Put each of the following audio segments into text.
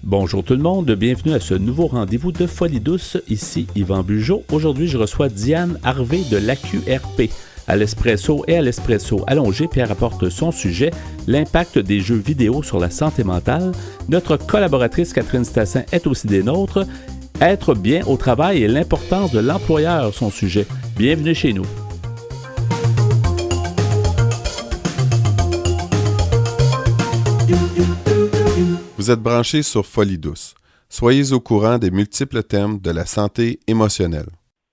Bonjour tout le monde, bienvenue à ce nouveau rendez-vous de Folie douce. Ici Yvan Bugeaud. Aujourd'hui, je reçois Diane Harvey de l'AQRP. À l'espresso et à l'espresso allongé, Pierre apporte son sujet, l'impact des jeux vidéo sur la santé mentale. Notre collaboratrice Catherine Stassin est aussi des nôtres. Être bien au travail et l'importance de l'employeur, son sujet. Bienvenue chez nous. Vous êtes branchés sur Folie douce. Soyez au courant des multiples thèmes de la santé émotionnelle.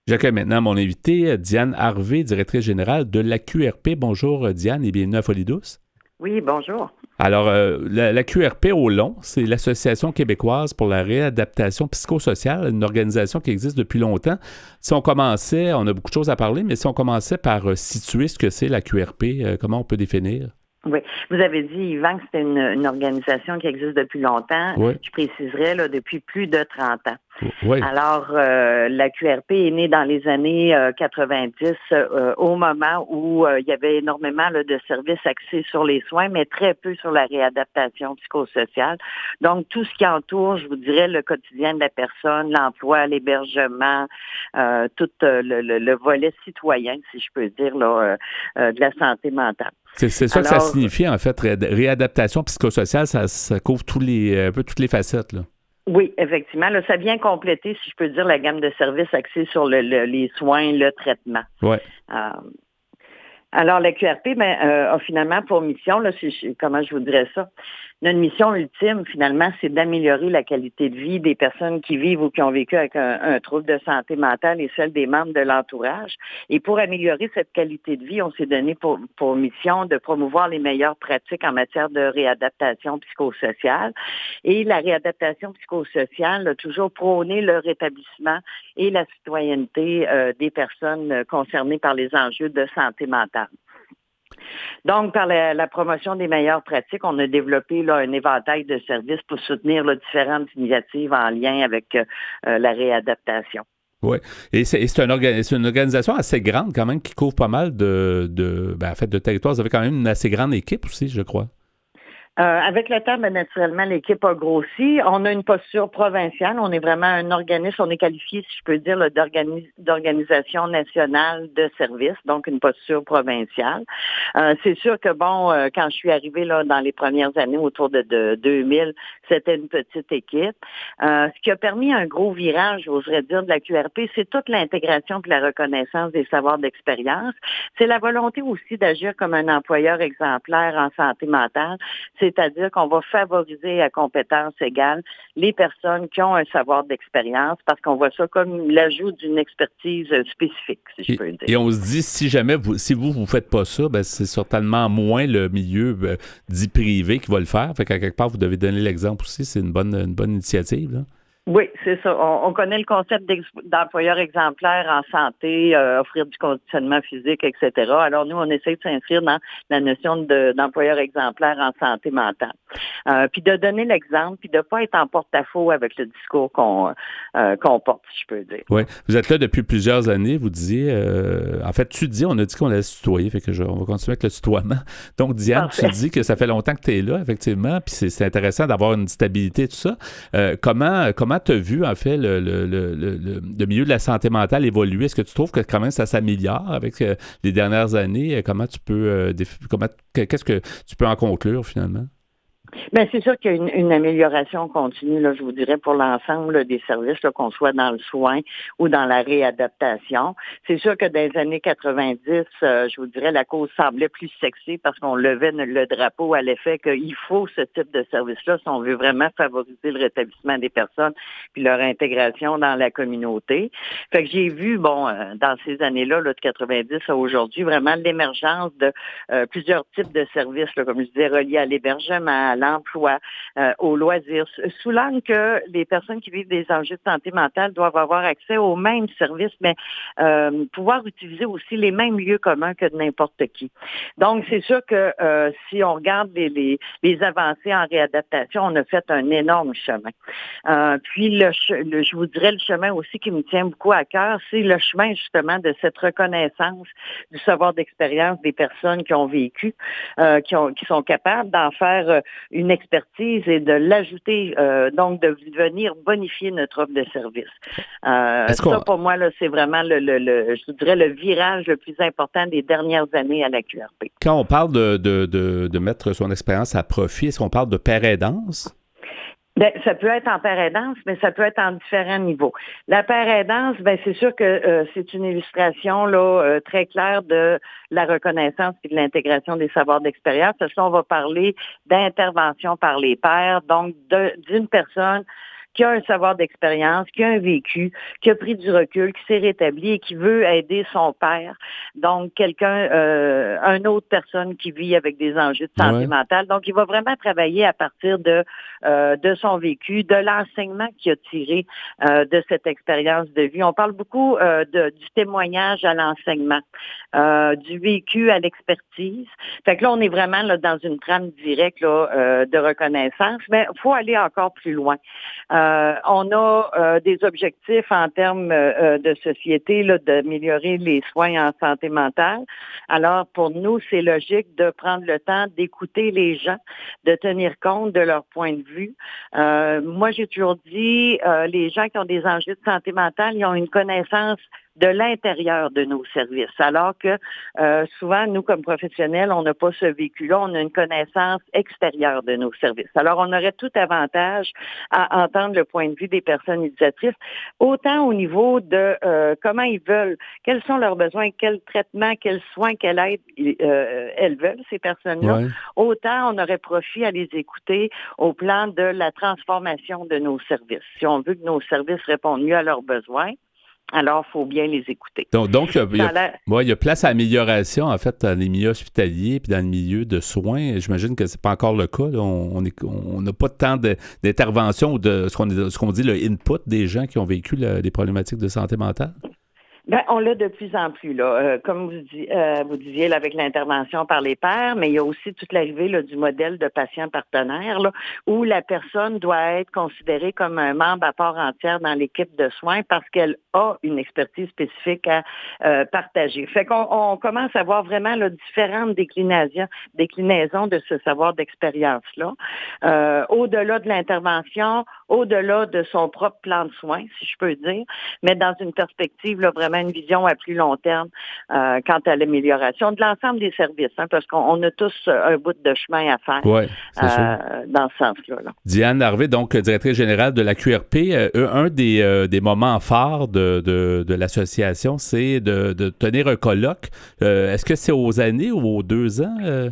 J'accueille maintenant mon invité, Diane Harvey, directrice générale de l'AQRP. Bonjour Diane et bienvenue à Folie douce. Oui, bonjour. Alors, l'AQRP au long, c'est l'Association québécoise pour la réadaptation psychosociale, une organisation qui existe depuis longtemps. Si on commençait, on a beaucoup de choses à parler, mais si on commençait par situer ce que c'est l'AQRP, comment on peut définir? Oui, vous avez dit, Yvan, que c'était une organisation qui existe depuis longtemps. Oui. Je préciserais, là, depuis plus de 30 ans. Oui. Alors, la QRP est née dans les années 90, au moment où il y avait énormément là, de services axés sur les soins, mais très peu sur la réadaptation psychosociale. Donc, tout ce qui entoure, je vous dirais, le quotidien de la personne, l'emploi, l'hébergement, tout le volet citoyen, si je peux dire, là, de la santé mentale. C'est ça que ça signifie, en fait, réadaptation psychosociale, ça couvre un peu toutes les facettes, là. Oui, effectivement. Là, ça vient compléter, si je peux dire, la gamme de services axés sur les soins, le traitement. Oui. Alors, la QRP a finalement pour mission, là, comment je vous dirais ça, notre mission ultime, finalement, c'est d'améliorer la qualité de vie des personnes qui vivent ou qui ont vécu avec un trouble de santé mentale et celle des membres de l'entourage. Et pour améliorer cette qualité de vie, on s'est donné pour mission de promouvoir les meilleures pratiques en matière de réadaptation psychosociale. Et la réadaptation psychosociale a toujours prôné le rétablissement et la citoyenneté des personnes concernées par les enjeux de santé mentale. Donc, par la promotion des meilleures pratiques, on a développé là, un éventail de services pour soutenir là, différentes initiatives en lien avec la réadaptation. Oui. Et c'est une organisation assez grande quand même qui couvre pas mal de territoires. Vous avez quand même une assez grande équipe aussi, je crois. Avec le temps, naturellement, l'équipe a grossi. On a une posture provinciale. On est vraiment un organisme, on est qualifié, si je peux dire, là, d'organisation nationale de services, donc une posture provinciale. C'est sûr que, quand je suis arrivée là dans les premières années, autour de 2000, c'était une petite équipe. Ce qui a permis un gros virage, j'oserais dire, de la QRP, c'est toute l'intégration et la reconnaissance des savoirs d'expérience. C'est la volonté aussi d'agir comme un employeur exemplaire en santé mentale. C'est-à-dire qu'on va favoriser à compétences égales les personnes qui ont un savoir d'expérience parce qu'on voit ça comme l'ajout d'une expertise spécifique, si je peux dire. Et on se dit, si jamais si vous ne faites pas ça, c'est certainement moins le milieu dit privé qui va le faire. Fait qu'à quelque part, vous devez donner l'exemple aussi. C'est une bonne initiative, là. Oui, c'est ça. On connaît le concept d'employeur exemplaire en santé, offrir du conditionnement physique, etc. Alors, nous, on essaie de s'inscrire dans la notion d'employeur exemplaire en santé mentale. Puis de donner l'exemple, puis de ne pas être en porte-à-faux avec le discours qu'on porte, si je peux dire. Oui. Vous êtes là depuis plusieurs années, vous disiez. En fait, on a dit qu'on allait se tutoyer, fait que on va continuer avec le tutoiement. Donc, Diane, Parfait. Tu dis que ça fait longtemps que tu es là, effectivement, puis c'est intéressant d'avoir une stabilité, tout ça. Comment tu as vu, en fait, le milieu de la santé mentale évoluer? Est-ce que tu trouves que quand même ça s'améliore avec les dernières années? Comment tu peux qu'est-ce que tu peux en conclure, finalement? Bien, c'est sûr qu'il y a une amélioration continue, là, je vous dirais, pour l'ensemble des services, là, qu'on soit dans le soin ou dans la réadaptation. C'est sûr que dans les années 90, je vous dirais, la cause semblait plus sexy parce qu'on levait le drapeau à l'effet qu'il faut ce type de service-là si on veut vraiment favoriser le rétablissement des personnes puis leur intégration dans la communauté. Fait que j'ai vu, dans ces années-là, là, de 90 à aujourd'hui, vraiment l'émergence de plusieurs types de services, là, comme je disais, reliés à l'hébergement, à l'emploi, aux loisirs, sous l'angle que les personnes qui vivent des enjeux de santé mentale doivent avoir accès aux mêmes services, mais pouvoir utiliser aussi les mêmes lieux communs que n'importe qui. Donc, c'est sûr que si on regarde les avancées en réadaptation, on a fait un énorme chemin. Puis, je vous dirais, le chemin aussi qui me tient beaucoup à cœur, c'est le chemin justement de cette reconnaissance du savoir d'expérience des personnes qui ont vécu, qui sont capables d'en faire une expertise et de l'ajouter, donc de venir bonifier notre offre de service. Ça, pour moi, là, c'est vraiment je vous dirais, le virage le plus important des dernières années à la QRP. Quand on parle de mettre son expérience à profit, est-ce qu'on parle de pair aidance? Ben, ça peut être en pair aidance, mais ça peut être en différents niveaux. La pair aidance, ben c'est sûr que c'est une illustration là très claire de la reconnaissance et de l'intégration des savoirs d'expérience. Parce que là, on va parler d'intervention par les pairs, donc d'une personne qui a un savoir d'expérience, qui a un vécu, qui a pris du recul, qui s'est rétabli et qui veut aider son père. Donc, une autre personne qui vit avec des enjeux de santé mentale. Donc, il va vraiment travailler à partir de son vécu, de l'enseignement qu'il a tiré de cette expérience de vie. On parle beaucoup du témoignage à l'enseignement, du vécu à l'expertise. Fait que là, on est vraiment là, dans une trame directe là, de reconnaissance, mais il faut aller encore plus loin. On a des objectifs en termes de société là, d'améliorer les soins en santé mentale. Alors, pour nous, c'est logique de prendre le temps d'écouter les gens, de tenir compte de leur point de vue. Moi, j'ai toujours dit, les gens qui ont des enjeux de santé mentale, ils ont une connaissance de l'intérieur de nos services. Alors que souvent, nous, comme professionnels, on n'a pas ce vécu-là, on a une connaissance extérieure de nos services. Alors, on aurait tout avantage à entendre le point de vue des personnes utilisatrices, autant au niveau de comment ils veulent, quels sont leurs besoins, quel traitement, quels soins, quelle aide elles veulent, ces personnes-là. Ouais. Autant on aurait profit à les écouter au plan de la transformation de nos services. Si on veut que nos services répondent mieux à leurs besoins, alors, il faut bien les écouter. Donc il y a place à amélioration, en fait, dans les milieux hospitaliers puis dans le milieu de soins. J'imagine que c'est pas encore le cas. Là. On n'a pas tant d'intervention ou de ce qu'on dit le input des gens qui ont vécu des problématiques de santé mentale. Ben, on l'a de plus en plus, là. Comme vous disiez, là, avec l'intervention par les pairs, mais il y a aussi toute l'arrivée là, du modèle de patient partenaire, là, où la personne doit être considérée comme un membre à part entière dans l'équipe de soins parce qu'elle a une expertise spécifique à partager. Fait qu'on commence à voir vraiment là, différentes déclinaisons de ce savoir d'expérience-là, au-delà de l'intervention, au-delà de son propre plan de soins, si je peux dire, mais dans une perspective là, vraiment une vision à plus long terme quant à l'amélioration de l'ensemble des services, hein, parce qu'on a tous un bout de chemin à faire dans ce sens-là. Là. Diane Harvey, donc directrice générale de la QRP, un des moments forts de l'association, c'est de tenir un colloque. Est-ce que c'est aux années ou aux 2 ans?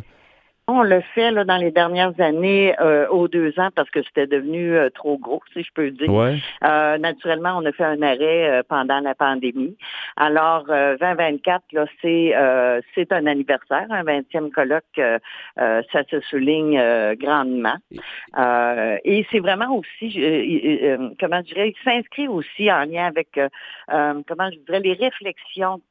On le fait là, dans les dernières années aux 2 ans parce que c'était devenu trop gros, si je peux dire. Ouais. Naturellement, on a fait un arrêt pendant la pandémie. Alors, 2024, là, c'est un anniversaire, un 20e colloque, ça se souligne grandement. Et c'est vraiment aussi, il s'inscrit aussi en lien avec, les réflexions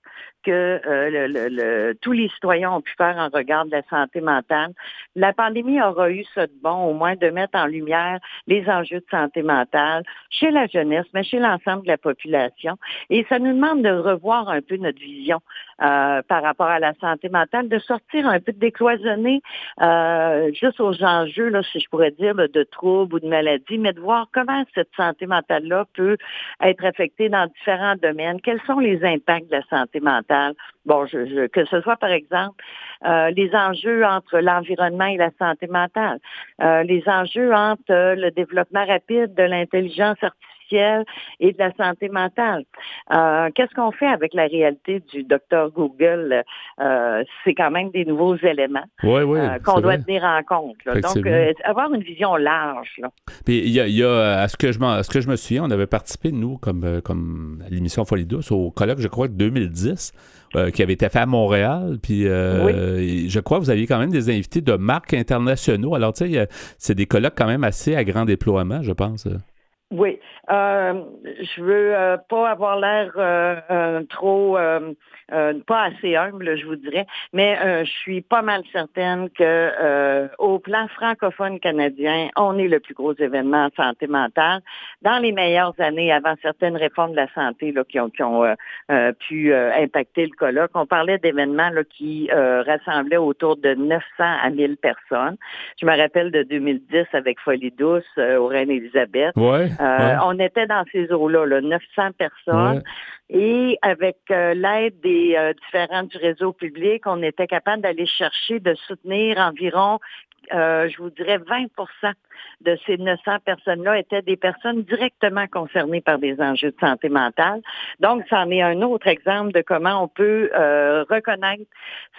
que tous les citoyens ont pu faire en regard de la santé mentale. La pandémie aura eu ça de bon, au moins, de mettre en lumière les enjeux de santé mentale chez la jeunesse, mais chez l'ensemble de la population. Et ça nous demande de revoir un peu notre vision par rapport à la santé mentale, de sortir un peu, de décloisonner juste aux enjeux, là, si je pourrais dire, là, de troubles ou de maladies, mais de voir comment cette santé mentale-là peut être affectée dans différents domaines. Quels sont les impacts de la santé mentale? Bon, que ce soit, par exemple, les enjeux entre l'environnement et la santé mentale, les enjeux entre le développement rapide de l'intelligence artificielle et de la santé mentale. Qu'est-ce qu'on fait avec la réalité du docteur Google? C'est quand même des nouveaux éléments qu'on doit tenir en compte. Là. Donc, avoir une vision large. Là. Puis, il y a à ce que je me souviens, on avait participé, nous, comme à l'émission Folie douce, au colloque, je crois, de 2010, qui avait été fait à Montréal. Puis, je crois que vous aviez quand même des invités de marques internationaux. Alors, tu sais, c'est des colloques quand même assez à grand déploiement, je pense. Oui. Je veux pas avoir l'air trop pas assez humble, je vous dirais, mais je suis pas mal certaine que au plan francophone canadien, on est le plus gros événement en santé mentale. Dans les meilleures années, avant certaines réformes de la santé là, qui ont pu impacter le colloque, on parlait d'événements là, qui rassemblaient autour de 900 à 1000 personnes. Je me rappelle de 2010 avec Folie douce au Reine-Élisabeth. Ouais. On était dans ces eaux-là, 900 personnes. Ouais. Et avec l'aide des différents du réseau public, on était capable d'aller chercher, de soutenir environ, je vous dirais 20% de ces 900 personnes-là étaient des personnes directement concernées par des enjeux de santé mentale. Donc, c'en est un autre exemple de comment on peut reconnaître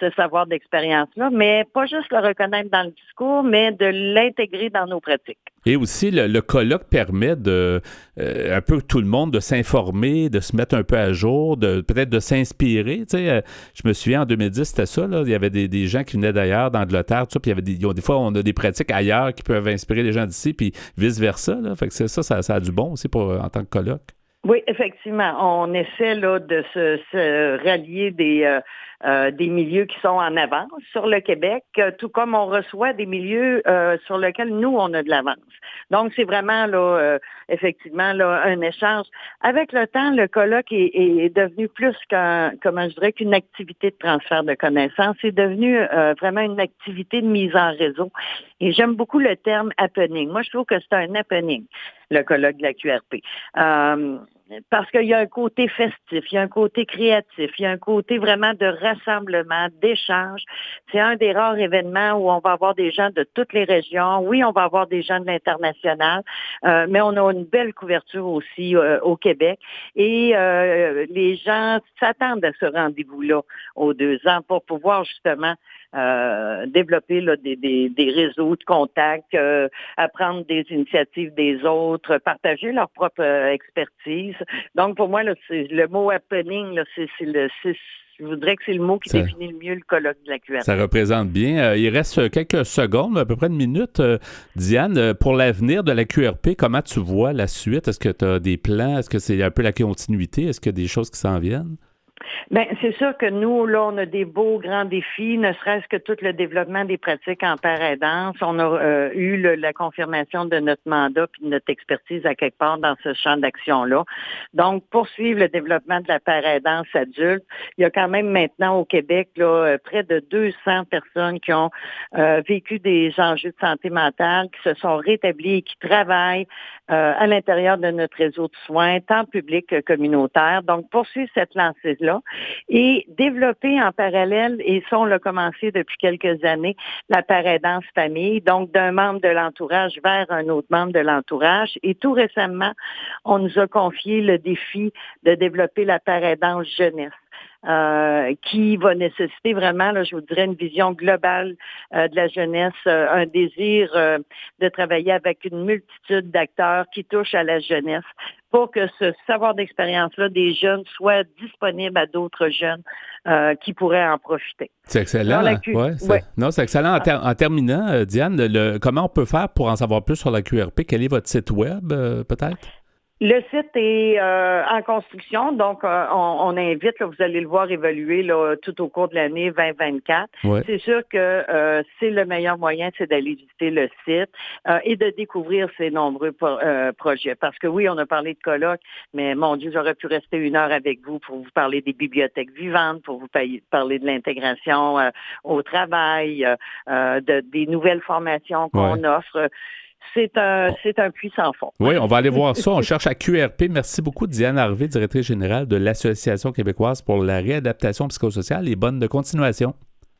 ce savoir d'expérience-là, mais pas juste le reconnaître dans le discours, mais de l'intégrer dans nos pratiques. Et aussi, le colloque permet de un peu tout le monde de s'informer, de se mettre un peu à jour, peut-être de s'inspirer. Tu sais, je me souviens, en 2010, c'était ça. Là, il y avait des gens qui venaient d'ailleurs, d'Angleterre, tout ça, puis il y avait des fois, on a des pratiques ailleurs qui peuvent inspirer les gens d'ici, puis vice-versa. Là. Fait que ça a du bon aussi en tant que colloque. Oui, effectivement. On essaie là, de se rallier des milieux qui sont en avance sur le Québec, tout comme on reçoit des milieux sur lesquels nous, on a de l'avance. Donc, c'est vraiment là, effectivement là, un échange. Avec le temps, le colloque est devenu plus qu'une activité de transfert de connaissances. C'est devenu vraiment une activité de mise en réseau. Et j'aime beaucoup le terme happening. Moi, je trouve que c'est un happening, le colloque de la QRP. Parce qu'il y a un côté festif, il y a un côté créatif, il y a un côté vraiment de rassemblement, d'échange. C'est un des rares événements où on va avoir des gens de toutes les régions. Oui, on va avoir des gens de l'international, mais on a une belle couverture aussi au Québec. Et les gens s'attendent à ce rendez-vous-là aux 2 ans pour pouvoir justement développer là, des réseaux de contacts, apprendre des initiatives des autres, partager leur propre expertise. Donc, pour moi, là, c'est le mot happening, là, je voudrais que c'est le mot qui définit le mieux le colloque de la QRP. Ça représente bien. Il reste quelques secondes, à peu près une minute. Diane, pour l'avenir de la QRP, comment tu vois la suite? Est-ce que tu as des plans? Est-ce que c'est un peu la continuité? Est-ce qu'il y a des choses qui s'en viennent? Bien, c'est sûr que nous, là, on a des beaux grands défis, ne serait-ce que tout le développement des pratiques en paraidance. On a eu la confirmation de notre mandat puis de notre expertise à quelque part dans ce champ d'action-là. Donc, poursuivre le développement de la paraidance adulte. Il y a quand même maintenant au Québec là, près de 200 personnes qui ont vécu des enjeux de santé mentale, qui se sont rétablis et qui travaillent à l'intérieur de notre réseau de soins, tant public que communautaire. Donc, poursuivre cette lancée-là et développer en parallèle, et ça, on l'a commencé depuis quelques années, la paraidance famille, donc d'un membre de l'entourage vers un autre membre de l'entourage. Et tout récemment, on nous a confié le défi de développer la paraidance jeunesse. Qui va nécessiter vraiment, là, je vous dirais, une vision globale de la jeunesse, un désir de travailler avec une multitude d'acteurs qui touchent à la jeunesse pour que ce savoir d'expérience-là des jeunes soit disponible à d'autres jeunes qui pourraient en profiter. C'est excellent. Non, c'est excellent. En terminant, Diane, comment on peut faire pour en savoir plus sur la QRP? Quel est votre site web, peut-être? Le site est en construction, donc on invite, là, vous allez le voir évoluer là, tout au cours de l'année 2024. Ouais. C'est sûr que c'est le meilleur moyen, c'est d'aller visiter le site et de découvrir ces nombreux projets. Parce que oui, on a parlé de colloques, mais mon Dieu, j'aurais pu rester 1 heure avec vous pour vous parler des bibliothèques vivantes, pour vous parler de l'intégration au travail, des nouvelles formations qu'on offre. C'est un puits sans fond. Oui, on va aller voir ça. On cherche à QRP. Merci beaucoup, Diane Harvey, directrice générale de l'Association québécoise pour la réadaptation psychosociale et bonne continuation.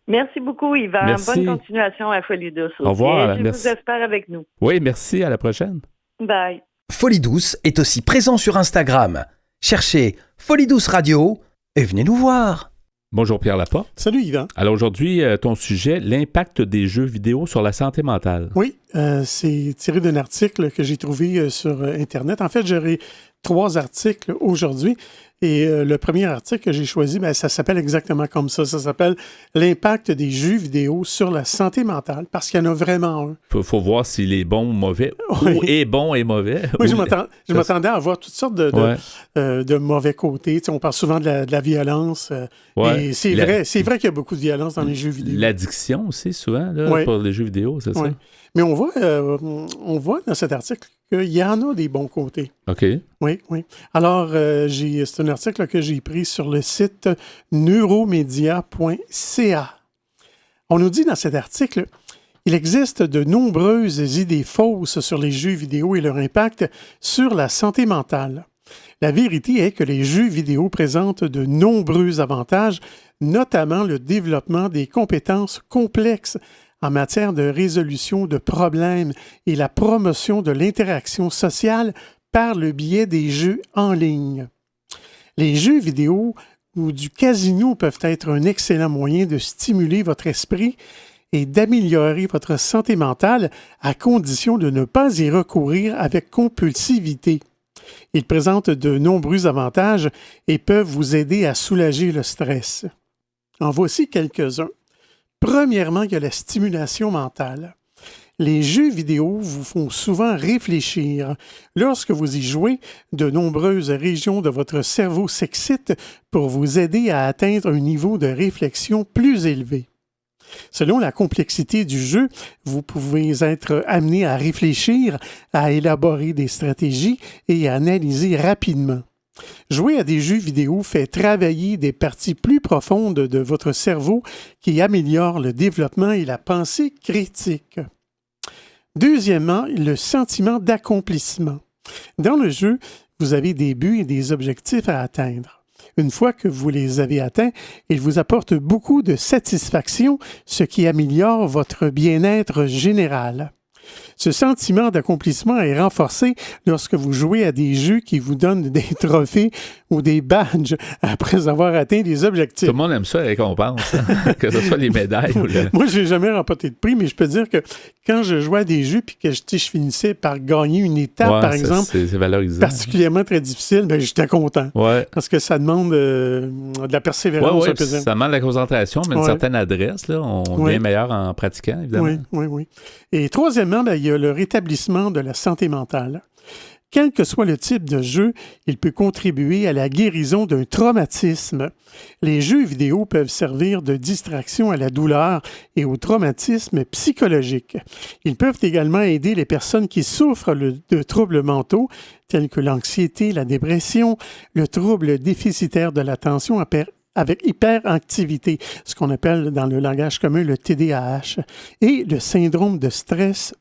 Merci beaucoup, Yvan. Merci. Bonne continuation à Folie douce. Au revoir. Je vous espère avec nous. Oui, merci. À la prochaine. Bye. Folie douce est aussi présent sur Instagram. Cherchez Folie douce radio et venez nous voir. Bonjour Pierre Laporte. Salut Yvan. Alors aujourd'hui, ton sujet, l'impact des jeux vidéo sur la santé mentale. Oui, c'est tiré d'un article que j'ai trouvé sur Internet. En fait, j'aurais 3 articles aujourd'hui. Et le premier article que j'ai choisi, ça s'appelle exactement comme ça. Ça s'appelle « L'impact des jeux vidéo sur la santé mentale », parce qu'il y en a vraiment un. Faut voir s'il est bon ou mauvais, ou est bon et mauvais. Oui, je m'attendais à voir toutes sortes de mauvais côtés. Tu sais, on parle souvent de la violence. Et c'est vrai qu'il y a beaucoup de violence dans les jeux vidéo. L'addiction aussi, souvent, là, pour les jeux vidéo, c'est ça? Mais on voit dans cet article qu'il y en a des bons côtés. OK. Oui. Alors, c'est un article que j'ai pris sur le site neuromedia.ca. On nous dit dans cet article, il existe de nombreuses idées fausses sur les jeux vidéo et leur impact sur la santé mentale. La vérité est que les jeux vidéo présentent de nombreux avantages, notamment le développement des compétences complexes en matière de résolution de problèmes et la promotion de l'interaction sociale par le biais des jeux en ligne. Les jeux vidéo ou du casino peuvent être un excellent moyen de stimuler votre esprit et d'améliorer votre santé mentale à condition de ne pas y recourir avec compulsivité. Ils présentent de nombreux avantages et peuvent vous aider à soulager le stress. En voici quelques-uns. Premièrement, il y a la stimulation mentale. Les jeux vidéo vous font souvent réfléchir. Lorsque vous y jouez, de nombreuses régions de votre cerveau s'excitent pour vous aider à atteindre un niveau de réflexion plus élevé. Selon la complexité du jeu, vous pouvez être amené à réfléchir, à élaborer des stratégies et à analyser rapidement. Jouer à des jeux vidéo fait travailler des parties plus profondes de votre cerveau qui améliorent le développement et la pensée critique. Deuxièmement, le sentiment d'accomplissement. Dans le jeu, vous avez des buts et des objectifs à atteindre. Une fois que vous les avez atteints, ils vous apportent beaucoup de satisfaction, ce qui améliore votre bien-être général. Ce sentiment d'accomplissement est renforcé lorsque vous jouez à des jeux qui vous donnent des trophées ou des badges après avoir atteint des objectifs. Tout le monde aime ça, les récompenses, que ce soit les médailles. Moi, je n'ai jamais remporté de prix, mais je peux dire que quand je jouais à des jeux et que je finissais par gagner une étape, par exemple, c'est valorisant, particulièrement très difficile, j'étais content. Ouais. Parce que ça demande de la persévérance. Ça demande de la concentration, mais une certaine adresse. Là, on devient meilleur en pratiquant, évidemment. Oui. Et troisièmement, il y a le rétablissement de la santé mentale. Quel que soit le type de jeu, il peut contribuer à la guérison d'un traumatisme. Les jeux vidéo peuvent servir de distraction à la douleur et au traumatisme psychologique. Ils peuvent également aider les personnes qui souffrent de troubles mentaux, tels que l'anxiété, la dépression, le trouble déficitaire de l'attention avec hyperactivité, ce qu'on appelle dans le langage commun le TDAH, et le syndrome de stress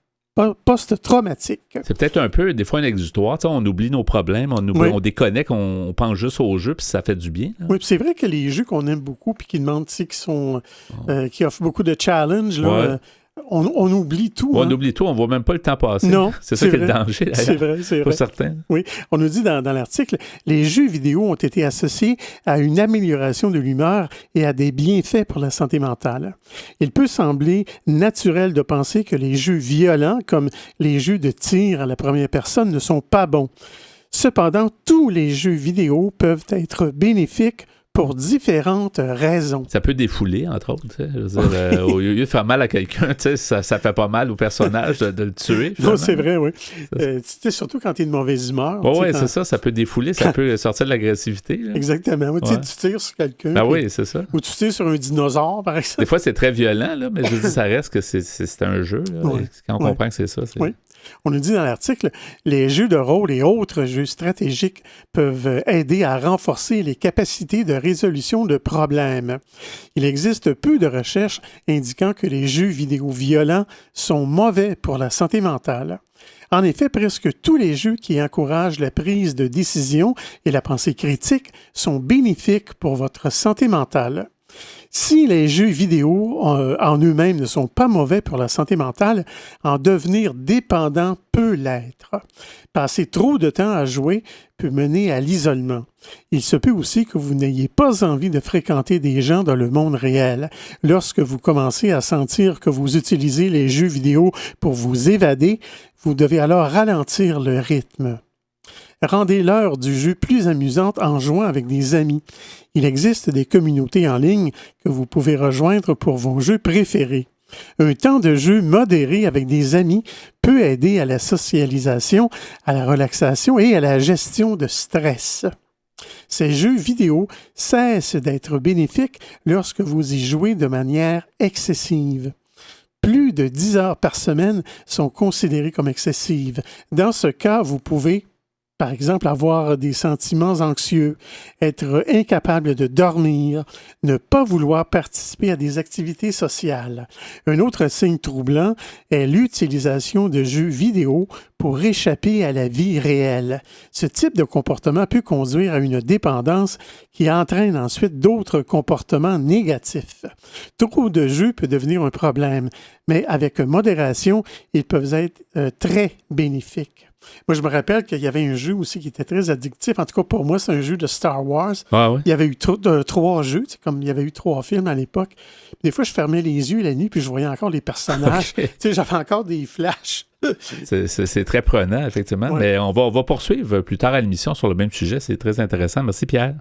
post-traumatique. C'est peut-être un peu, des fois, un exutoire. On oublie nos problèmes, on déconnecte, on pense juste au jeu, puis ça fait du bien. Hein? Oui, puis c'est vrai que les jeux qu'on aime beaucoup, puis qui demandent, qui offrent beaucoup de challenges, là, on oublie tout. On oublie tout, on ne voit même pas le temps passer. Non, c'est ça qui est le danger, d'ailleurs. C'est vrai. Pour certains. Oui, on nous dit dans l'article, les jeux vidéo ont été associés à une amélioration de l'humeur et à des bienfaits pour la santé mentale. Il peut sembler naturel de penser que les jeux violents, comme les jeux de tir à la première personne, ne sont pas bons. Cependant, tous les jeux vidéo peuvent être bénéfiques pour différentes raisons. Ça peut défouler, entre autres. Je veux dire, au lieu de faire mal à quelqu'un, ça fait pas mal au personnage de le tuer. Non, c'est vrai, oui. Surtout quand tu es de mauvaise humeur. Oui, c'est ça. Ça peut défouler, ça peut sortir de l'agressivité. Là. Exactement. Oui, tu tires sur quelqu'un. Oui, c'est ça. Ou tu tires sur un dinosaure, par exemple. Des fois, c'est très violent, là, mais je dis, ça reste que c'est un jeu. Là, quand on comprend que c'est ça. Oui. On nous dit dans l'article, les jeux de rôle et autres jeux stratégiques peuvent aider à renforcer les capacités de résolution de problèmes. Il existe peu de recherches indiquant que les jeux vidéo violents sont mauvais pour la santé mentale. En effet, presque tous les jeux qui encouragent la prise de décision et la pensée critique sont bénéfiques pour votre santé mentale. Si les jeux vidéo en eux-mêmes ne sont pas mauvais pour la santé mentale, en devenir dépendant peut l'être. Passer trop de temps à jouer peut mener à l'isolement. Il se peut aussi que vous n'ayez pas envie de fréquenter des gens dans le monde réel. Lorsque vous commencez à sentir que vous utilisez les jeux vidéo pour vous évader, vous devez alors ralentir le rythme. Rendez l'heure du jeu plus amusante en jouant avec des amis. Il existe des communautés en ligne que vous pouvez rejoindre pour vos jeux préférés. Un temps de jeu modéré avec des amis peut aider à la socialisation, à la relaxation et à la gestion de stress. Ces jeux vidéo cessent d'être bénéfiques lorsque vous y jouez de manière excessive. Plus de 10 heures par semaine sont considérées comme excessives. Dans ce cas, vous pouvez, par exemple, avoir des sentiments anxieux, être incapable de dormir, ne pas vouloir participer à des activités sociales. Un autre signe troublant est l'utilisation de jeux vidéo pour échapper à la vie réelle. Ce type de comportement peut conduire à une dépendance qui entraîne ensuite d'autres comportements négatifs. Trop de jeux peut devenir un problème, mais avec modération, ils peuvent être très bénéfiques. Moi, je me rappelle qu'il y avait un jeu aussi qui était très addictif. En tout cas, pour moi, c'est un jeu de Star Wars. Ah ouais? Il y avait eu 3 jeux, comme il y avait eu 3 films à l'époque. Des fois, je fermais les yeux la nuit puis je voyais encore les personnages. Okay. J'avais encore des flashs. C'est très prenant, effectivement. Ouais. Mais on va poursuivre plus tard à l'émission sur le même sujet. C'est très intéressant. Merci, Pierre.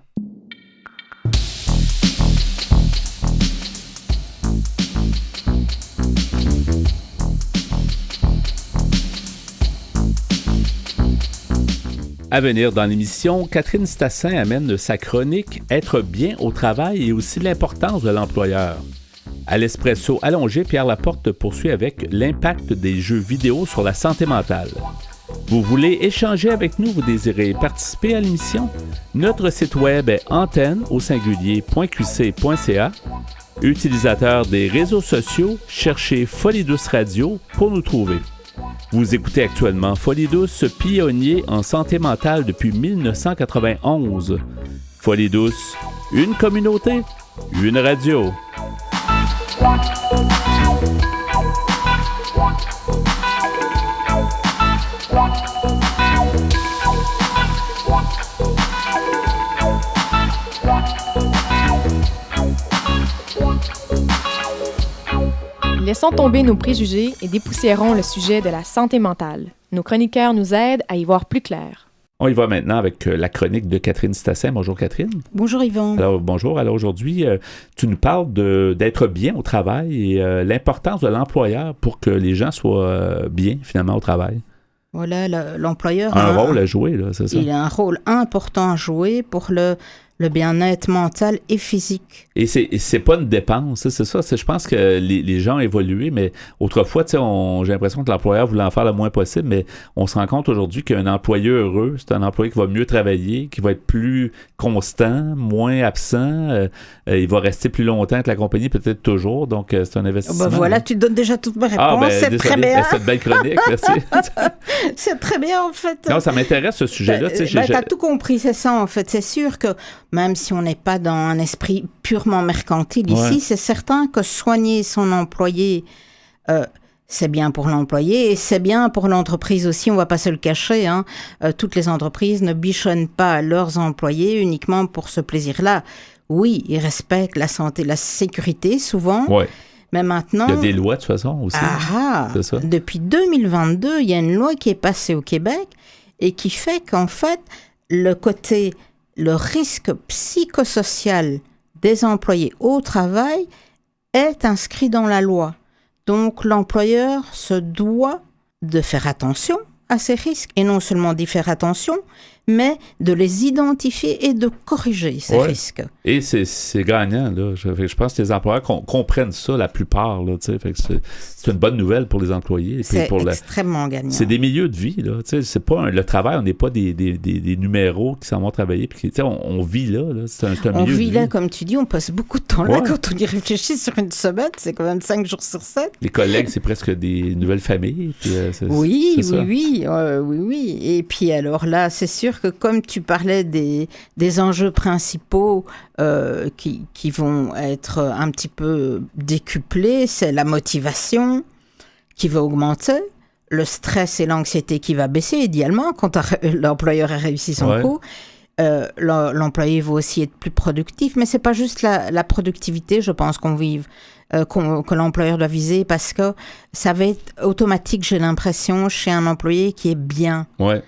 À venir dans l'émission, Catherine Stassin amène sa chronique « Être bien au travail et aussi l'importance de l'employeur ». À l'Espresso allongé, Pierre Laporte poursuit avec l'impact des jeux vidéo sur la santé mentale. Vous voulez échanger avec nous, vous désirez participer à l'émission? Notre site web est antenne.qc.ca. Utilisateur des réseaux sociaux, cherchez Folie Douce Radio pour nous trouver. Vous écoutez actuellement Folie Douce, pionnier en santé mentale depuis 1991. Folie Douce, une communauté, une radio. Laissons tomber nos préjugés et dépoussiérons le sujet de la santé mentale. Nos chroniqueurs nous aident à y voir plus clair. On y va maintenant avec la chronique de Catherine Stassin. Bonjour Catherine. Bonjour Yvan. Alors bonjour. Alors aujourd'hui, tu nous parles d'être bien au travail et l'importance de l'employeur pour que les gens soient bien finalement au travail. Voilà, l'employeur a un rôle à jouer, là, c'est ça? Il a un rôle important à jouer pour le bien-être mental et physique. Et c'est pas une dépense, c'est ça. Je pense que les gens ont évolué, mais autrefois, j'ai l'impression que l'employeur voulait en faire le moins possible, mais on se rend compte aujourd'hui qu'un employé heureux, c'est un employé qui va mieux travailler, qui va être plus constant, moins absent, il va rester plus longtemps avec la compagnie, peut-être toujours, donc c'est un investissement. Voilà, tu donnes déjà toutes mes réponses, c'est très bien. C'est une belle chronique, merci. C'est très bien, en fait. Non, ça m'intéresse, ce sujet-là. T'as tout compris, c'est ça, en fait. C'est sûr que même si on n'est pas dans un esprit purement mercantile ici, c'est certain que soigner son employé, c'est bien pour l'employé et c'est bien pour l'entreprise aussi, on ne va pas se le cacher. Toutes les entreprises ne bichonnent pas leurs employés uniquement pour ce plaisir-là. Oui, ils respectent la santé, la sécurité souvent. Ouais. Mais maintenant... Il y a des lois de toute façon aussi. C'est ça. Depuis 2022, il y a une loi qui est passée au Québec et qui fait qu'en fait, le risque psychosocial des employés au travail est inscrit dans la loi. Donc, l'employeur se doit de faire attention à ces risques, et non seulement d'y faire attention, mais de les identifier et de corriger ces risques. Et c'est gagnant, là. Je pense que les employeurs comprennent ça, la plupart, là, fait que c'est une bonne nouvelle pour les employés. Et c'est extrêmement gagnant. C'est des milieux de vie, là. C'est pas le travail, on n'est pas des numéros qui s'en vont travailler. Puis, on vit là. C'est un milieu de vie. On vit là, comme tu dis, on passe beaucoup de temps là. Quand on y réfléchit sur une semaine, c'est quand même 5 jours sur 7. Les collègues, c'est presque des nouvelles familles. Puis, oui. Et puis alors là, c'est sûr que comme tu parlais des enjeux principaux qui vont être un petit peu décuplés, c'est la motivation qui va augmenter, le stress et l'anxiété qui va baisser idéalement quand l'employeur a réussi son coup. L'employé va aussi être plus productif, mais c'est pas juste la productivité, je pense que l'employeur doit viser, parce que ça va être automatique, j'ai l'impression, chez un employé qui est bien. Ouais.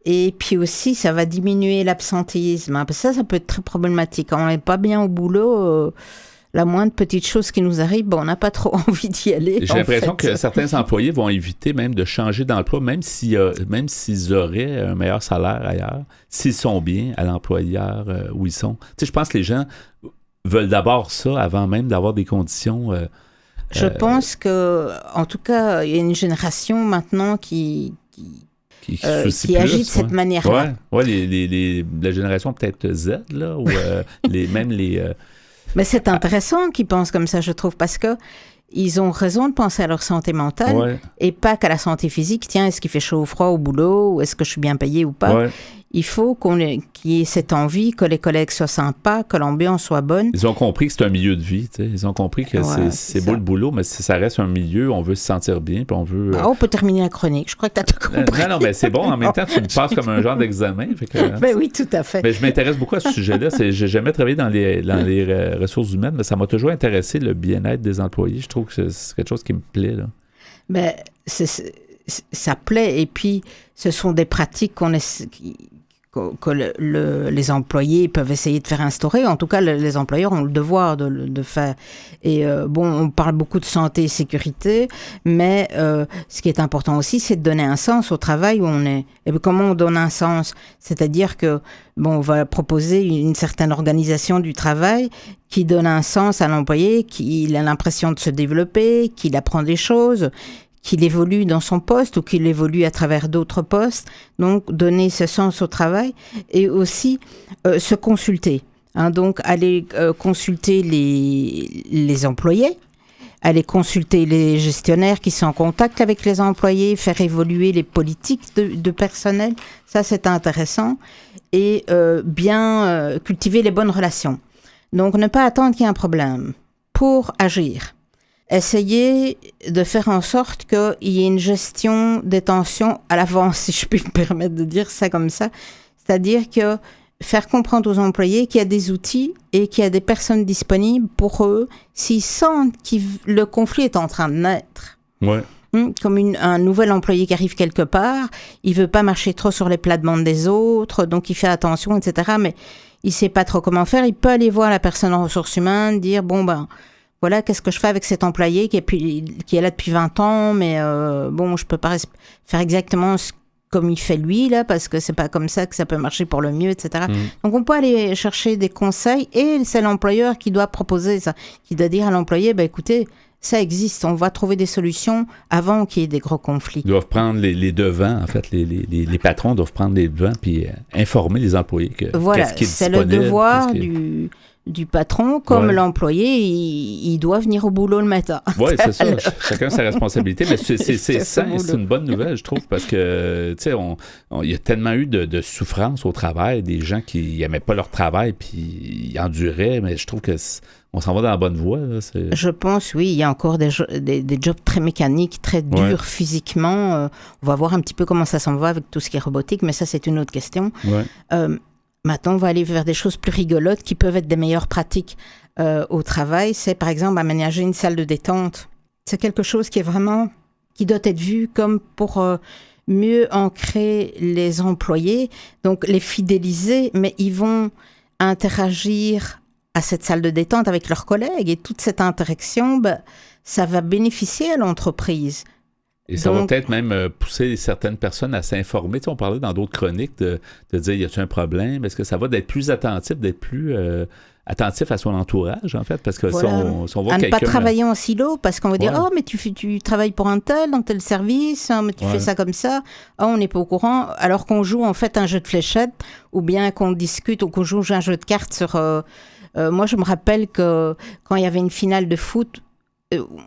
Et puis aussi, ça va diminuer l'absentéisme. Parce que ça peut être très problématique. Quand on n'est pas bien au boulot, la moindre petite chose qui nous arrive, on n'a pas trop envie d'y aller. J'ai l'impression que certains employés vont éviter même de changer d'emploi, même s'ils auraient un meilleur salaire ailleurs, s'ils sont bien à l'employeur où ils sont. Tu sais, je pense que les gens veulent d'abord ça avant même d'avoir des conditions... je pense que, en tout cas, il y a une génération maintenant qui agit de cette manière-là. Oui, la génération peut-être Z, là, ou même les... Mais c'est intéressant qu'ils pensent comme ça, je trouve, parce que ils ont raison de penser à leur santé mentale et pas qu'à la santé physique. Tiens, est-ce qu'il fait chaud ou froid au boulot? Ou est-ce que je suis bien payé ou pas? Il faut qu'il y ait cette envie, que les collègues soient sympas, que l'ambiance soit bonne. Ils ont compris que c'est un milieu de vie. T'sais. Ils ont compris que c'est beau le boulot, mais ça reste un milieu, on veut se sentir bien, puis on veut... on peut terminer la chronique. Je crois que tu as tout compris. Non, mais c'est bon. En même temps, tu me passes comme un genre d'examen. Ben oui, tout à fait. Mais je m'intéresse beaucoup à ce sujet-là. J'ai jamais travaillé dans les ressources humaines, mais ça m'a toujours intéressé, le bien-être des employés. Je trouve que c'est quelque chose qui me plaît. Là. Ben, ça plaît. Et puis, ce sont des pratiques que les employés peuvent essayer de faire instaurer. En tout cas, les employeurs ont le devoir de faire. Et on parle beaucoup de santé et sécurité, mais ce qui est important aussi, c'est de donner un sens au travail où on est. Et comment on donne un sens? C'est-à-dire que, on va proposer une certaine organisation du travail qui donne un sens à l'employé, qu'il a l'impression de se développer, qu'il apprend des choses, qu'il évolue dans son poste ou qu'il évolue à travers d'autres postes. Donc, donner ce sens au travail et aussi se consulter. Donc, aller consulter les employés, aller consulter les gestionnaires qui sont en contact avec les employés, faire évoluer les politiques de personnel. Ça, c'est intéressant. Et bien cultiver les bonnes relations. Donc, ne pas attendre qu'il y ait un problème pour agir. Essayer de faire en sorte qu'il y ait une gestion des tensions à l'avance, si je puis me permettre de dire ça comme ça. C'est-à-dire que faire comprendre aux employés qu'il y a des outils et qu'il y a des personnes disponibles pour eux s'ils sentent que le conflit est en train de naître. Ouais. Comme un nouvel employé qui arrive quelque part, il veut pas marcher trop sur les plates-bandes des autres, donc il fait attention, etc. Mais il sait pas trop comment faire. Il peut aller voir la personne en ressources humaines, dire voilà, qu'est-ce que je fais avec cet employé qui est là depuis 20 ans, mais je peux pas faire exactement comme il fait lui, là, parce que c'est pas comme ça que ça peut marcher pour le mieux, etc. Donc, on peut aller chercher des conseils et c'est l'employeur qui doit proposer ça, qui doit dire à l'employé, écoutez, ça existe, on va trouver des solutions avant qu'il y ait des gros conflits. Ils doivent prendre les devants, en fait, les patrons doivent prendre les devants puis informer les employés qu'est-ce qui est c'est disponible. Le devoir du patron, comme l'employé, il doit venir au boulot le matin. Oui, c'est ça. Chacun sa responsabilité. Mais c'est une bonne nouvelle, je trouve, parce que, tu sais, il y a tellement eu de souffrance au travail, des gens qui n'aimaient pas leur travail, puis ils enduraient, mais je trouve que on s'en va dans la bonne voie. Là, je pense, oui, il y a encore des jobs très mécaniques, très durs physiquement. On va voir un petit peu comment ça s'en va avec tout ce qui est robotique, mais ça, c'est une autre question. Maintenant, on va aller vers des choses plus rigolotes qui peuvent être des meilleures pratiques au travail. C'est, par exemple, aménager une salle de détente. C'est quelque chose qui doit être vu comme pour mieux ancrer les employés, donc les fidéliser, mais ils vont interagir à cette salle de détente avec leurs collègues et toute cette interaction, ça va bénéficier à l'entreprise. Et ça va peut-être même pousser certaines personnes à s'informer. Tu sais, on parlait dans d'autres chroniques de dire, y a-t-il un problème? Est-ce que ça va d'être plus attentif, attentif à son entourage, en fait? Parce que si on voit à ne quelqu'un... pas travailler en silo, parce qu'on va dire, mais tu travailles pour un tel, dans tel service, mais tu fais ça comme ça. On n'est pas au courant, alors qu'on joue en fait un jeu de fléchettes, ou bien qu'on discute, ou qu'on joue un jeu de cartes sur... moi, je me rappelle que quand il y avait une finale de foot,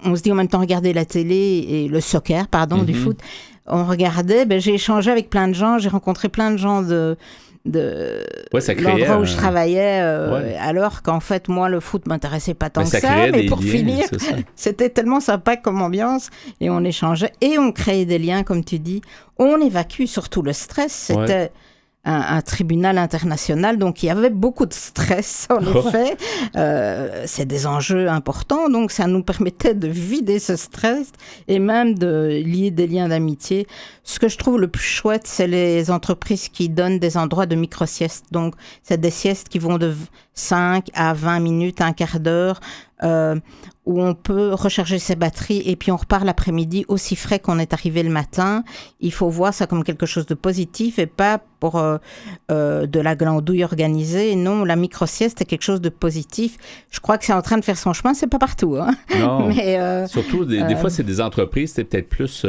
on se dit en même temps regarder la télé et le soccer, du foot. On regardait, j'ai échangé avec plein de gens, j'ai rencontré plein de gens de l'endroit où je travaillais, alors qu'en fait, moi, le foot m'intéressait pas tant que ça, mais pour finir, c'était tellement sympa comme ambiance, et on échangeait, et on créait des liens, comme tu dis. On évacue surtout le stress, c'était un tribunal international, donc il y avait beaucoup de stress, en effet. C'est des enjeux importants, donc ça nous permettait de vider ce stress et même de lier des liens d'amitié. Ce que je trouve le plus chouette, c'est les entreprises qui donnent des endroits de micro-siestes. Donc, c'est des siestes qui vont de 5 à 20 minutes, un quart d'heure, où on peut recharger ses batteries et puis on repart l'après-midi aussi frais qu'on est arrivé le matin. Il faut voir ça comme quelque chose de positif et pas pour de la glandouille organisée. Non, la micro-sieste est quelque chose de positif. Je crois que c'est en train de faire son chemin. C'est pas partout. Hein? Non, mais, surtout, des fois, c'est des entreprises, c'est peut-être plus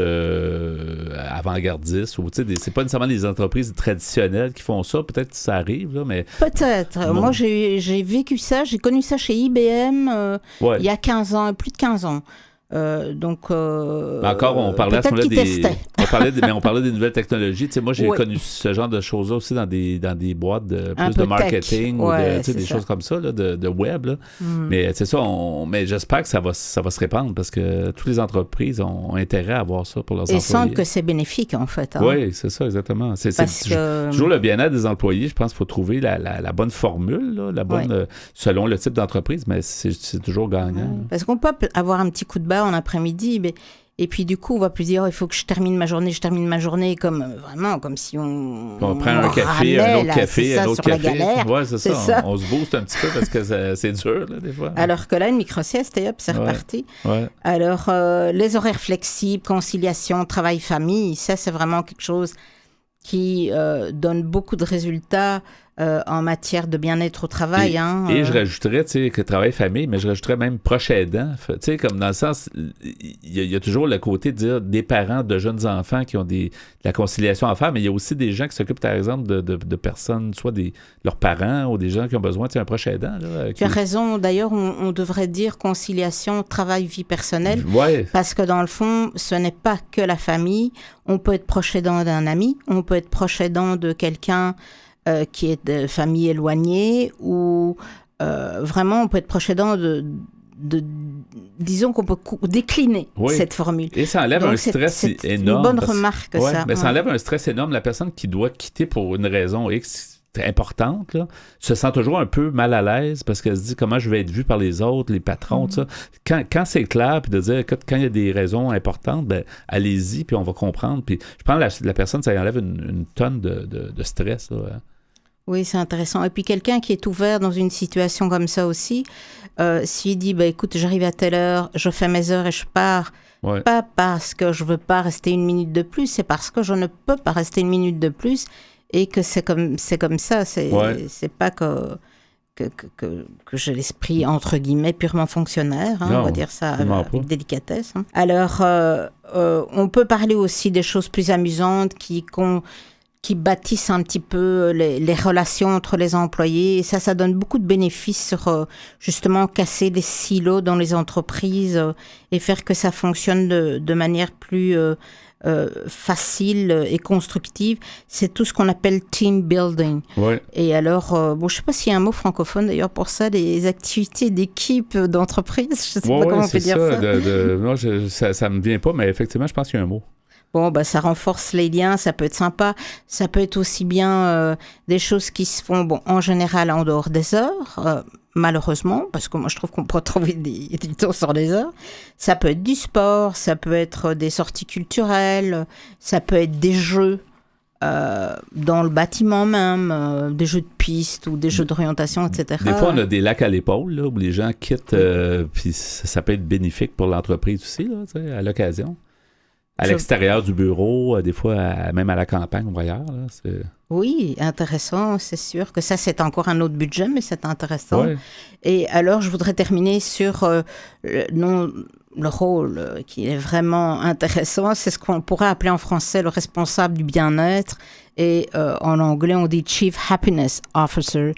avant-gardistes. Ou, c'est pas nécessairement des entreprises traditionnelles qui font ça. Peut-être que ça arrive, là, mais... Peut-être. Moi, j'ai vécu ça. J'ai connu ça chez IBM il y a 15 ans, plus de 15 ans. Encore, on parlait à ce moment-là on parlait des nouvelles technologies. Moi, j'ai connu ce genre de choses-là aussi dans des boîtes de plus de marketing ou des choses comme ça, là, de web. Là. Mais c'est ça, mais j'espère que ça va se répandre parce que toutes les entreprises ont intérêt à avoir ça pour leurs employés. Et sentent que c'est bénéfique, en fait. Hein? Oui, c'est ça, exactement. C'est toujours le bien-être des employés. Je pense qu'il faut trouver la bonne formule, là, la bonne selon le type d'entreprise, mais c'est toujours gagnant. Parce qu'on peut avoir un petit coup de barre en après-midi, et puis du coup on va plus dire il faut que je termine ma journée comme si on prend un café, un autre café, un autre café. Ouais, c'est ça. On se booste un petit peu parce que c'est dur là, des fois. Alors que là une micro-sieste et hop, c'est reparti. Ouais. Alors les horaires flexibles, conciliation, travail-famille, ça c'est vraiment quelque chose qui donne beaucoup de résultats en matière de bien-être au travail. Et je rajouterais, que travail-famille, mais je rajouterais même proche aidant. Comme dans le sens, il y a toujours le côté de dire des parents de jeunes enfants qui ont de la conciliation à faire, mais il y a aussi des gens qui s'occupent, par exemple, de personnes, soit leurs parents ou des gens qui ont besoin d'un proche aidant. Là, Tu as raison. D'ailleurs, on devrait dire conciliation travail-vie personnelle. Ouais. Parce que dans le fond, ce n'est pas que la famille. On peut être proche aidant d'un ami, on peut être proche aidant de quelqu'un qui est de famille éloignée, ou vraiment on peut être proche aidant disons qu'on peut décliner cette formule. Et ça enlève un stress énorme. C'est une bonne remarque, ça. Mais ça enlève un stress énorme. La personne qui doit quitter pour une raison X importante, là, se sent toujours un peu mal à l'aise parce qu'elle se dit comment je vais être vue par les autres, les patrons, tout ça. Quand c'est clair, puis de dire quand il y a des raisons importantes, allez-y, puis on va comprendre. Puis je prends la personne, ça enlève une tonne de stress, là, hein. Oui, c'est intéressant. Et puis quelqu'un qui est ouvert dans une situation comme ça aussi, s'il dit, écoute, j'arrive à telle heure, je fais mes heures et je pars, pas parce que je veux pas rester une minute de plus, c'est parce que je ne peux pas rester une minute de plus et que c'est comme ça. C'est pas que j'ai l'esprit, entre guillemets, purement fonctionnaire, on va dire ça avec délicatesse. Hein. Alors, on peut parler aussi des choses plus amusantes qui bâtissent un petit peu les relations entre les employés. Et ça donne beaucoup de bénéfices sur, justement, casser les silos dans les entreprises et faire que ça fonctionne de manière plus facile et constructive. C'est tout ce qu'on appelle team building. Ouais. Et alors, je ne sais pas s'il y a un mot francophone d'ailleurs pour ça, les activités d'équipe d'entreprise. Je ne sais pas comment on peut dire ça. Non, ça me vient pas, mais effectivement, je pense qu'il y a un mot. Bon, ça renforce les liens, ça peut être sympa. Ça peut être aussi bien des choses qui se font, en général, en dehors des heures, malheureusement, parce que moi, je trouve qu'on peut trouver du temps sur les heures. Ça peut être du sport, ça peut être des sorties culturelles, ça peut être des jeux dans le bâtiment même, des jeux de piste ou des jeux d'orientation, etc. Des fois, on a des lacs à l'épaule, là, où les gens quittent, puis ça peut être bénéfique pour l'entreprise aussi, là, à l'occasion. À l'extérieur du bureau, des fois, même à la campagne ou ailleurs. Là, oui, intéressant, c'est sûr que ça, c'est encore un autre budget, mais c'est intéressant. Ouais. Et alors, je voudrais terminer sur le rôle qui est vraiment intéressant. C'est ce qu'on pourrait appeler en français le responsable du bien-être. Et en anglais, on dit Chief Happiness Officer.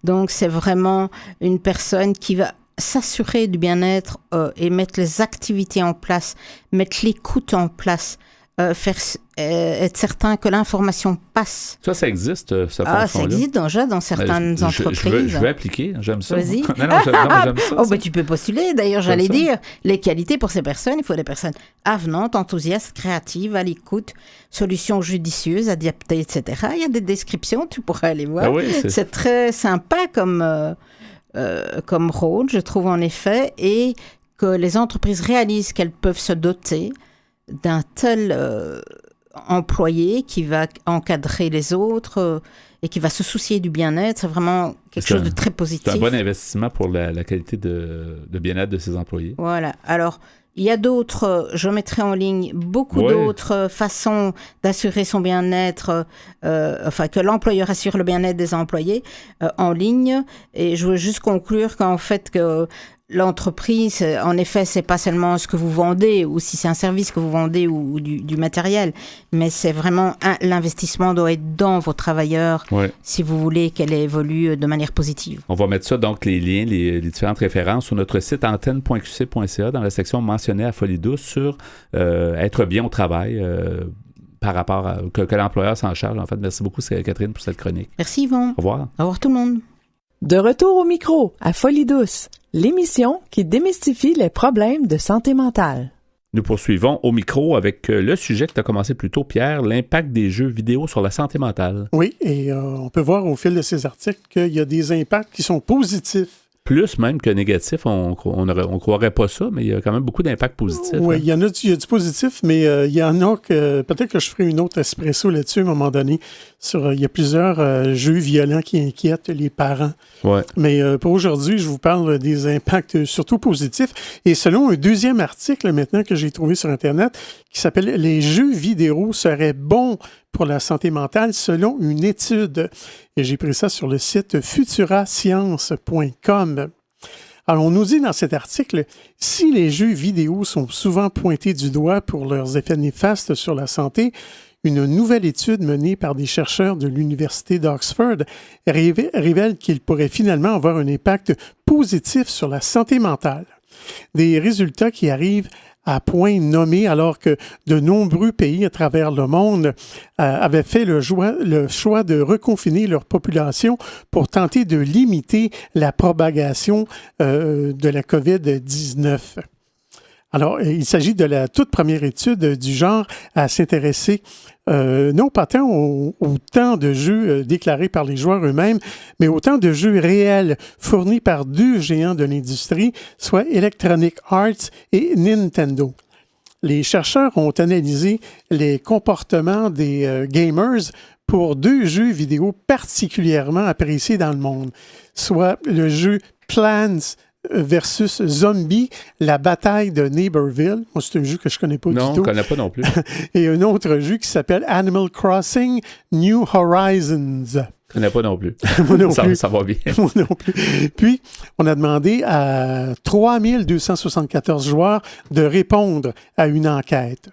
Donc, c'est vraiment une personne qui va s'assurer du bien-être et mettre les activités en place, mettre l'écoute en place, être certain que l'information passe. Ça existe, cette fonction-là. Ça existe déjà dans certaines entreprises. Je veux appliquer, j'aime ça. Vas-y. Non, j'aime ça. Oh, tu peux postuler. D'ailleurs, j'allais dire, les qualités pour ces personnes, il faut des personnes avenantes, enthousiastes, créatives, à l'écoute, solutions judicieuses, adaptées, etc. Il y a des descriptions, tu pourras aller voir. Oui, c'est très sympa comme rôle, je trouve en effet, et que les entreprises réalisent qu'elles peuvent se doter d'un tel employé qui va encadrer les autres et qui va se soucier du bien-être. C'est vraiment quelque chose de très positif. C'est un bon investissement pour la qualité de bien-être de ses employés. Voilà. Alors, il y a d'autres, je mettrai en ligne beaucoup d'autres façons d'assurer son bien-être, que l'employeur assure le bien-être des employés en ligne. Et je veux juste conclure qu'en fait, que l'entreprise, en effet, c'est pas seulement ce que vous vendez ou si c'est un service que vous vendez ou du matériel, mais c'est vraiment l'investissement doit être dans vos travailleurs si vous voulez qu'elle évolue de manière positive. On va mettre ça, donc, les liens, les différentes références sur notre site antenne.qc.ca dans la section mentionnée à Folie Douce sur être bien au travail par rapport à que l'employeur s'en charge. En fait, merci beaucoup, Catherine, pour cette chronique. Merci, Yvon. Au revoir. Au revoir tout le monde. De retour au micro à Folie Douce, l'émission qui démystifie les problèmes de santé mentale. Nous poursuivons au micro avec le sujet que tu as commencé plus tôt, Pierre, l'impact des jeux vidéo sur la santé mentale. Oui, et on peut voir au fil de ces articles qu'il y a des impacts qui sont positifs. Plus même que négatif, on croirait pas ça, mais il y a quand même beaucoup d'impacts positifs. Oui, il y a du positif, mais il y en a que peut-être que je ferai une autre espresso là-dessus à un moment donné. Il y a plusieurs jeux violents qui inquiètent les parents. Ouais. Mais pour aujourd'hui, je vous parle des impacts surtout positifs. Et selon un deuxième article maintenant que j'ai trouvé sur Internet qui s'appelle « Les jeux vidéo seraient bons pour la santé mentale selon une étude ». Et j'ai pris ça sur le site futurascience.com. Alors, on nous dit dans cet article, si les jeux vidéo sont souvent pointés du doigt pour leurs effets néfastes sur la santé, une nouvelle étude menée par des chercheurs de l'Université d'Oxford révèle qu'ils pourraient finalement avoir un impact positif sur la santé mentale. Des résultats qui arrivent à point nommé alors que de nombreux pays à travers le monde avaient fait le choix de reconfiner leur population pour tenter de limiter la propagation de la COVID-19. Alors, il s'agit de la toute première étude du genre à s'intéresser non pas tant au temps de jeux déclarés par les joueurs eux-mêmes, mais au temps de jeux réels fournis par deux géants de l'industrie, soit Electronic Arts et Nintendo. Les chercheurs ont analysé les comportements des gamers pour deux jeux vidéo particulièrement appréciés dans le monde, soit le jeu Plants versus Zombie, la bataille de Neighborville. Moi, c'est un jeu que je ne connais pas du tout. Non, je ne connais pas non plus. Et un autre jeu qui s'appelle Animal Crossing New Horizons. Je ne connais pas non plus. Moi non plus. Ça va bien. Moi non plus. Puis, on a demandé à 3274 joueurs de répondre à une enquête.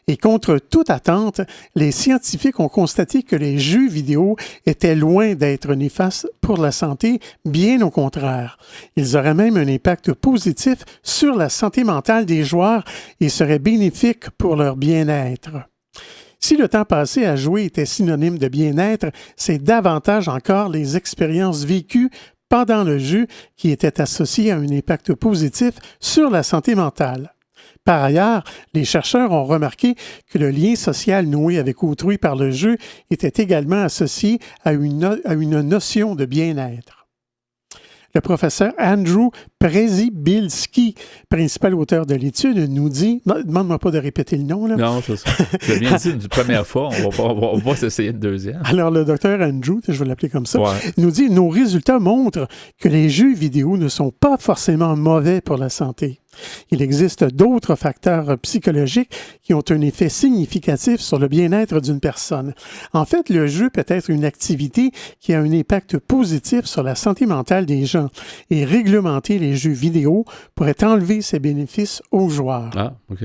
Et contre toute attente, les scientifiques ont constaté que les jeux vidéo étaient loin d'être néfastes pour la santé, bien au contraire. Ils auraient même un impact positif sur la santé mentale des joueurs et seraient bénéfiques pour leur bien-être. Si le temps passé à jouer était synonyme de bien-être, c'est davantage encore les expériences vécues pendant le jeu qui étaient associées à un impact positif sur la santé mentale. Par ailleurs, les chercheurs ont remarqué que le lien social noué avec autrui par le jeu était également associé à une notion de bien-être. Le professeur Andrew Przebilski, principal auteur de l'étude, nous dit... Demande-moi pas de répéter le nom, là. Non, c'est ça. Je l'ai bien dit une première fois, on va s'essayer une deuxième. Alors, le docteur Andrew, je vais l'appeler comme ça, ouais, nous dit « Nos résultats montrent que les jeux vidéo ne sont pas forcément mauvais pour la santé. Il existe d'autres facteurs psychologiques qui ont un effet significatif sur le bien-être d'une personne. En fait, le jeu peut être une activité qui a un impact positif sur la santé mentale des gens et réglementer les jeux vidéo pourrait enlever ces bénéfices aux joueurs. » Ah, OK.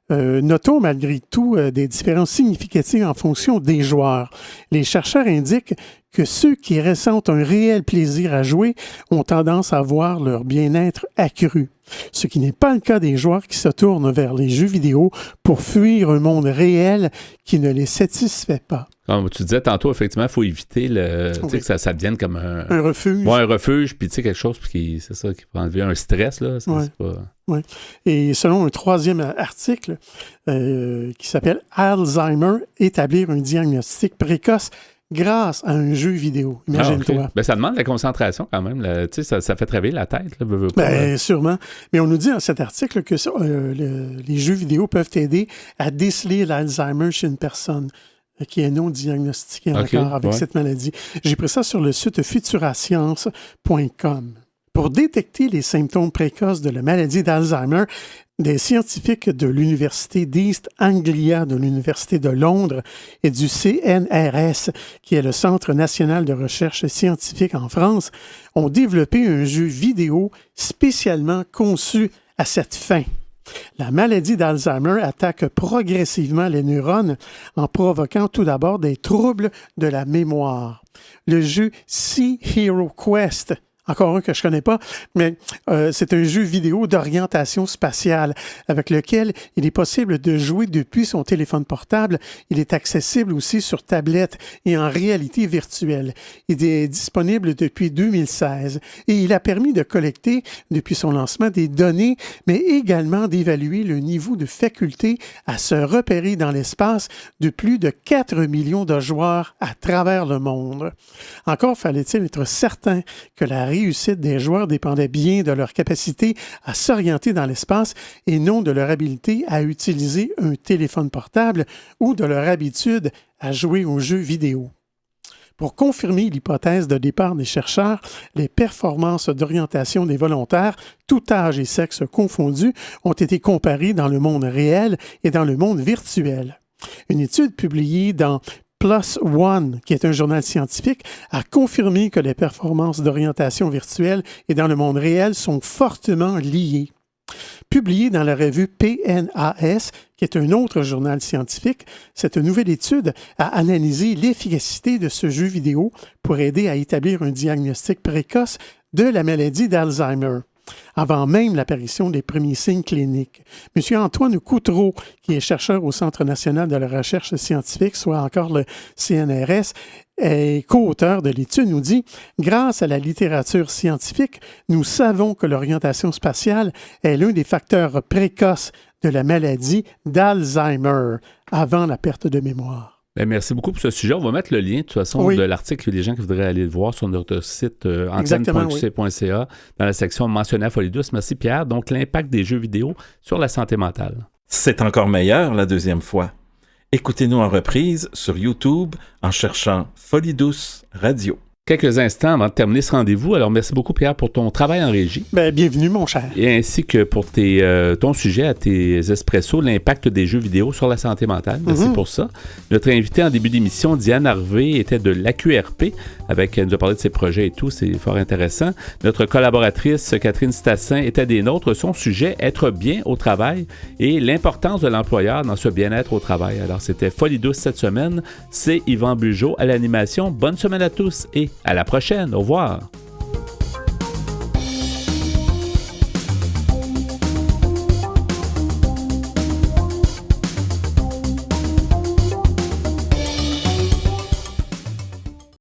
Notons malgré tout des différences significatives en fonction des joueurs. Les chercheurs indiquent que ceux qui ressentent un réel plaisir à jouer ont tendance à voir leur bien-être accru. Ce qui n'est pas le cas des joueurs qui se tournent vers les jeux vidéo pour fuir un monde réel qui ne les satisfait pas. Comme tu disais tantôt, effectivement, il faut éviter que ça devienne comme un refuge. Ouais, un refuge, puis quelque chose qui peut enlever un stress. Là, c'est pas... Oui. Et selon un troisième article qui s'appelle « Alzheimer, établir un diagnostic précoce grâce à un jeu vidéo ». Imagine-toi. Okay. Ben, ça demande de la concentration quand même. Ça fait travailler la tête. Là, sûrement. Mais on nous dit dans cet article que les jeux vidéo peuvent aider à déceler l'Alzheimer chez une personne qui est non diagnostiquée encore avec cette maladie. J'ai pris ça sur le site futurascience.com. Pour détecter les symptômes précoces de la maladie d'Alzheimer, des scientifiques de l'Université d'East Anglia de l'Université de Londres et du CNRS, qui est le Centre national de recherche scientifique en France, ont développé un jeu vidéo spécialement conçu à cette fin. La maladie d'Alzheimer attaque progressivement les neurones en provoquant tout d'abord des troubles de la mémoire. Le jeu Sea Hero Quest, encore un que je ne connais pas, mais c'est un jeu vidéo d'orientation spatiale avec lequel il est possible de jouer depuis son téléphone portable. Il est accessible aussi sur tablette et en réalité virtuelle. Il est disponible depuis 2016 et il a permis de collecter, depuis son lancement, des données, mais également d'évaluer le niveau de faculté à se repérer dans l'espace de plus de 4 millions de joueurs à travers le monde. Encore fallait-il être certain que la réussite des joueurs dépendait bien de leur capacité à s'orienter dans l'espace et non de leur habileté à utiliser un téléphone portable ou de leur habitude à jouer aux jeux vidéo. Pour confirmer l'hypothèse de départ des chercheurs, les performances d'orientation des volontaires, tout âge et sexe confondus, ont été comparées dans le monde réel et dans le monde virtuel. Une étude publiée dans PLOS ONE, qui est un journal scientifique, a confirmé que les performances d'orientation virtuelle et dans le monde réel sont fortement liées. Publiée dans la revue PNAS, qui est un autre journal scientifique, cette nouvelle étude a analysé l'efficacité de ce jeu vidéo pour aider à établir un diagnostic précoce de la maladie d'Alzheimer, avant même l'apparition des premiers signes cliniques. M. Antoine Coutreau, qui est chercheur au Centre national de la recherche scientifique, soit encore le CNRS, et co-auteur de l'étude, nous dit « Grâce à la littérature scientifique, nous savons que l'orientation spatiale est l'un des facteurs précoces de la maladie d'Alzheimer avant la perte de mémoire. » Bien, merci beaucoup pour ce sujet. On va mettre le lien, de toute façon, de l'article des gens qui voudraient aller le voir sur notre site antenne.qc.ca dans la section mentionnée à Folie Douce. Merci, Pierre. Donc, l'impact des jeux vidéo sur la santé mentale. C'est encore meilleur la deuxième fois. Écoutez-nous en reprise sur YouTube en cherchant Folie Douce Radio. Quelques instants avant de terminer ce rendez-vous. Alors, merci beaucoup, Pierre, pour ton travail en régie. Bien, bienvenue, mon cher. Et ainsi que pour ton sujet à tes espressos, l'impact des jeux vidéo sur la santé mentale. Merci pour ça. Notre invitée en début d'émission, Diane Harvey, était de l'AQRP. Elle nous a parlé de ses projets et tout. C'est fort intéressant. Notre collaboratrice, Catherine Stassin, était des nôtres. Son sujet, être bien au travail et l'importance de l'employeur dans ce bien-être au travail. Alors, c'était Folie Douce cette semaine. C'est Yvan Bugeaud à l'animation. Bonne semaine à tous et à la prochaine. Au revoir.